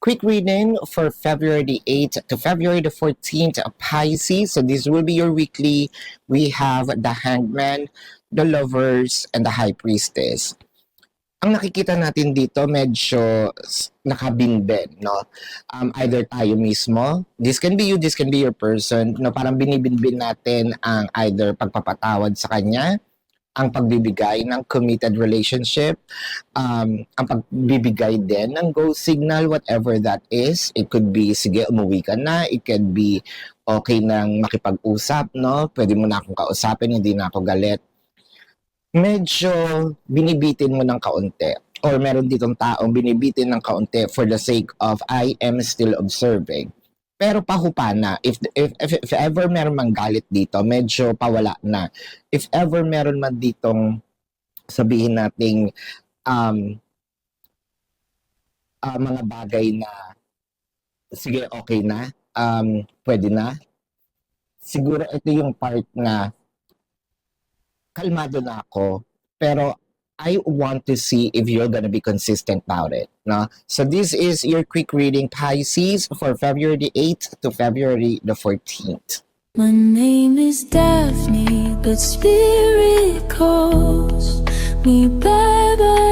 quick reading for February the 8th to February the 14th, Pisces. So this will be your weekly. We have the Hangman, the Lovers, and the High Priestess. Ang nakikita natin dito medyo nakabinbin, no? Either tayo mismo, this can be you, this can be your person, no? Parang binibinbin natin ang either pagpapatawad sa kanya, ang pagbibigay ng committed relationship, ang pagbibigay din ng go signal, whatever that is. It could be, sige, umuwi ka na. It could be, okay nang makipag-usap, no? Pwede mo na akong kausapin, hindi na ako galit. Medyo binibitin mo ng kaunti. Or meron ditong taong binibitin ng kaunti for the sake of I am still observing. Pero pahupa na. If ever meron mang galit dito, medyo pawala na. If ever meron man ditong sabihin nating mga bagay na sige, okay na, pwede na. Siguro ito yung part na kalmado na ako, pero I want to see if you're gonna be consistent about it. No? So this is your quick reading, Pisces, for February the 8th to February the 14th. My name is Daphne, but spirit calls me bye-bye.